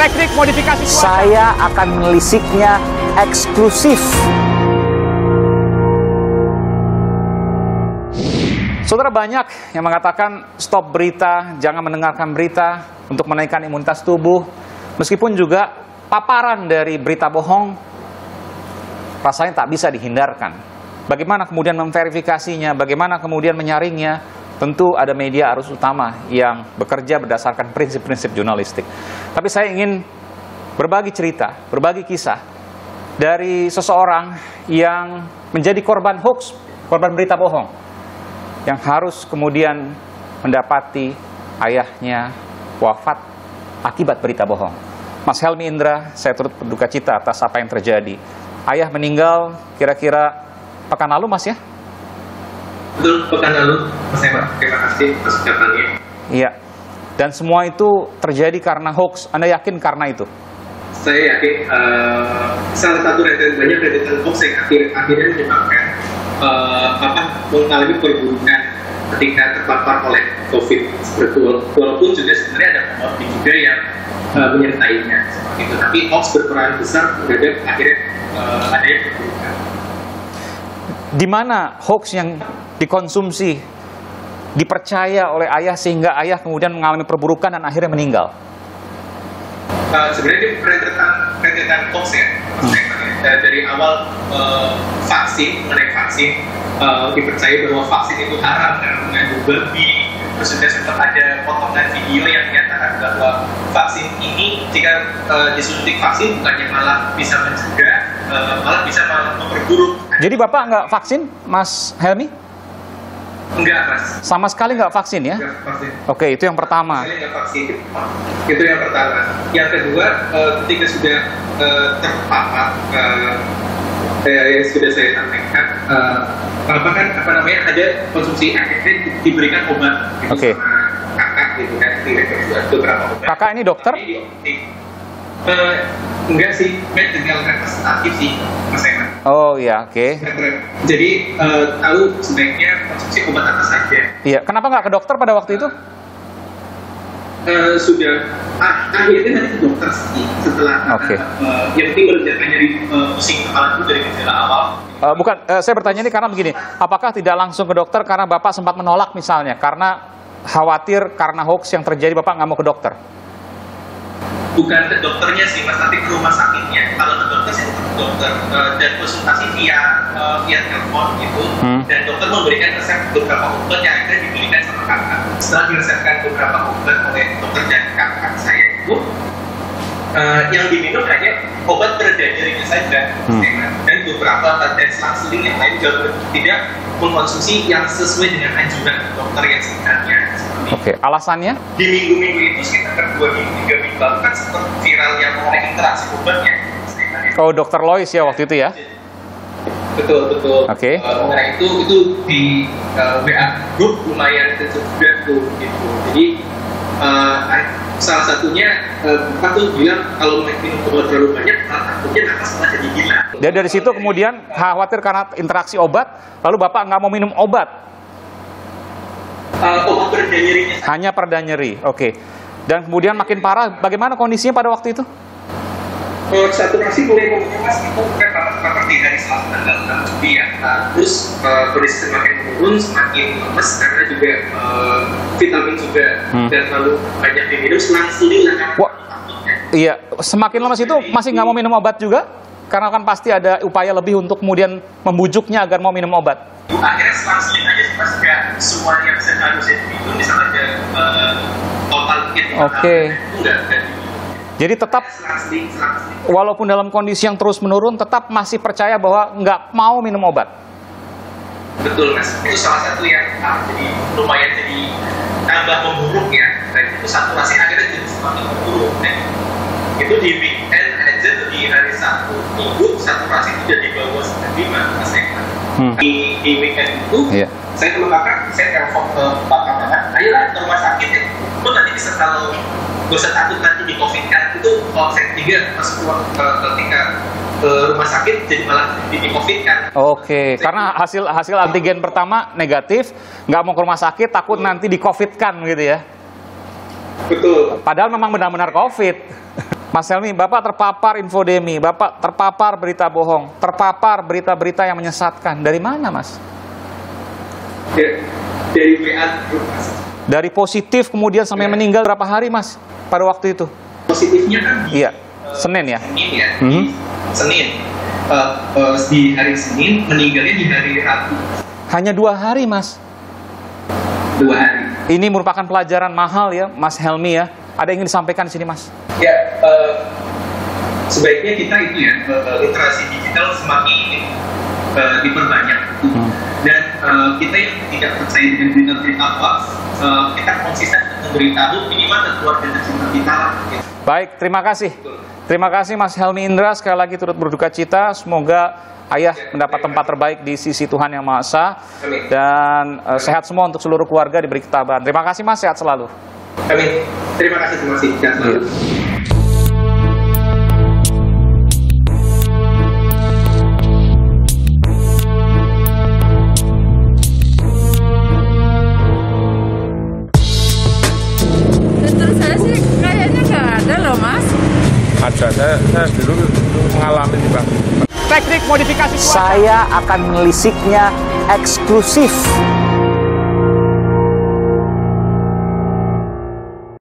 teknik modifikasi cuaca. Saya akan menelisiknya eksklusif. Saudara, banyak yang mengatakan stop berita, jangan mendengarkan berita untuk menaikkan imunitas tubuh. Meskipun juga paparan dari berita bohong rasanya tak bisa dihindarkan. Bagaimana kemudian memverifikasinya, bagaimana kemudian menyaringnya? Tentu ada media arus utama yang bekerja berdasarkan prinsip-prinsip jurnalistik. Tapi saya ingin berbagi cerita, berbagi kisah dari seseorang yang menjadi korban hoax, korban berita bohong, yang harus kemudian mendapati ayahnya wafat akibat berita bohong. Mas Helmi Indra, saya turut berduka cita atas apa yang terjadi. Ayah meninggal kira-kira pekan lalu, Mas, ya? Betul, pekan lalu, Mas Eman. Terima kasih atas ucapannya. Iya. Dan semua itu terjadi karena hoax. Anda yakin karena itu? Saya yakin salah satu banyak rentetan hoax yang akhirnya menyebabkan mengalami perburukan ketika terpapar oleh COVID. Walaupun juga sebenarnya ada komorbid juga yang menyertainya seperti itu. Tapi hoax berperan besar terhadap akhirnya adanya perburukan. Di mana hoax yang dikonsumsi, dipercaya oleh ayah sehingga ayah kemudian mengalami perburukan dan akhirnya meninggal? Sebenarnya rentetan hoax ya, dari awal mengenai vaksin, dipercaya bahwa vaksin itu haram karena mengandung babi. Terus sudah sempat ada potongan video yang menyatakan bahwa vaksin ini jika disuntik vaksin bukannya malah bisa mencegah, malah bisa memperburuk. Jadi Bapak nggak vaksin, Mas Helmi? Enggak, Mas. Sama sekali nggak vaksin ya? Enggak vaksin. Oke, itu yang pertama. Saya nggak vaksin. Itu yang pertama. Yang kedua, ketika sudah terpapar, yang sudah saya sampaikan, ada konsumsi akhirnya diberikan obat gitu, sama kakak gitu kan, beberapa obat. Kakak ini dokter? Enggak sih, tinggal representatif sih, Mas Eman. Oh iya, oke. Jadi tahu sebaiknya konsumsi obat apa saja. Iya, kenapa nggak ke dokter pada waktu itu? Sudah akhirnya nanti ke dokter sih setelah yang penting berjalan nyeri pusing kepala itu dari gejala awal. Bukan, saya bertanya ini karena begini, apakah tidak langsung ke dokter karena Bapak sempat menolak misalnya, karena khawatir karena hoax yang terjadi Bapak nggak mau ke dokter? Bukan ke dokternya sih, Mas, nanti ke rumah sakitnya. Kalau ke dokter sih ke dokter dan konsultasi via telepon gitu. Dan dokter memberikan resep beberapa obat yang akan diberikan sama kakak. Setelah diresepkan beberapa obat oleh dokter dan kakak saya itu, yang diminum hanya obat pereda nyerinya saja, dan beberapa dan selang-seling yang lain juga tidak mengkonsumsi yang sesuai dengan anjuran dokter yang sebenarnya. Oke, alasannya? Di minggu-minggu itu sekitar 2 minggu, 3 minggu lalu kan sempat viral yang mengenai interaksi obatnya. Oh, Dr. Lois ya waktu itu ya? Betul. Oke. Mengenai itu di WA grup lumayan juga tuh gitu. Jadi salah satunya Bapak tuh bilang kalau minum obat terlalu banyak takutnya nafas malah jadi gila. Dan dari situ kemudian khawatir karena interaksi obat, lalu Bapak nggak mau minum obat? Obat pereda nyerinya. Hanya pereda nyeri, oke. Dan kemudian makin parah, bagaimana kondisinya pada waktu itu? Saturasi mulai mengemas itu bukan bapak di hari Selasa tanggal 6 Juli ya. Terus kondisi semakin menurun, semakin lemes karena juga vitamin juga dan lalu banyak diminum selang-seling lah kan. Iya, semakin lemes itu masih nggak mau minum obat juga? Karena kan pasti ada upaya lebih untuk kemudian membujuknya agar mau minum obat. Akhirnya selang-seling aja sih, Mas, nggak semua yang seharusnya diminum bisa ada total gitu. Oke. Enggak. Jadi tetap, walaupun dalam kondisi yang terus menurun, tetap masih percaya bahwa nggak mau minum obat. Betul, Mas. Itu salah satu yang jadi lumayan jadi tambah memburuk ya. Dan itu saturasi akhirnya jadi semakin memburuk. Dan itu di weekend aja di hari Sabtu Minggu saturasi itu jadi bawah 95, Mas Eman. Di weekend itu saya sama kakak, saya telepon ke Pak Kamangan, ayolah ke rumah sakit ya. Lo nanti bisa kalau gak usah takut nanti di COVID kan. Itu kalau saya 3 pas ketika ke rumah sakit jadi malah di COVID kan. Oke, karena hasil antigen pertama negatif, nggak mau ke rumah sakit, takut nanti di COVID kan gitu ya. Betul. Padahal memang benar-benar COVID. Mas Helmi, Bapak terpapar infodemi, Bapak terpapar berita bohong, terpapar berita-berita yang menyesatkan. Dari mana, Mas? Dari WA grup, Mas. Dari positif kemudian sampai meninggal berapa hari, Mas, pada waktu itu? Positifnya kan Iya, Senin ya? Senin ya, Senin. Di hari Senin, meninggalnya di hari Rabu. Hanya 2 hari, Mas. 2 hari. Ini merupakan pelajaran mahal ya, Mas Helmi ya. Ada yang ingin disampaikan di sini, Mas? Ya, sebaiknya kita itu ya, literasi digital semakin diperbanyak. Dan kita yang tidak percaya dengan berita-berita hoax, kita konsisten memberitahu minimal ke keluarga tercinta kita. Baik, terima kasih. Terima kasih Mas Helmi Indra, sekali lagi turut berduka cita. Semoga Ayah mendapat tempat terbaik di sisi Tuhan Yang Maha Esa. Dan sehat semua untuk seluruh keluarga, diberi ketabahan. Terima kasih Mas, sehat selalu. Amin. Terima kasih, sehat selalu. Menurut saya sih kayaknya nggak ada loh, Mas. Ada, saya dulu mengalami nih Bang. Teknik modifikasi cuaca. Saya akan menelisiknya eksklusif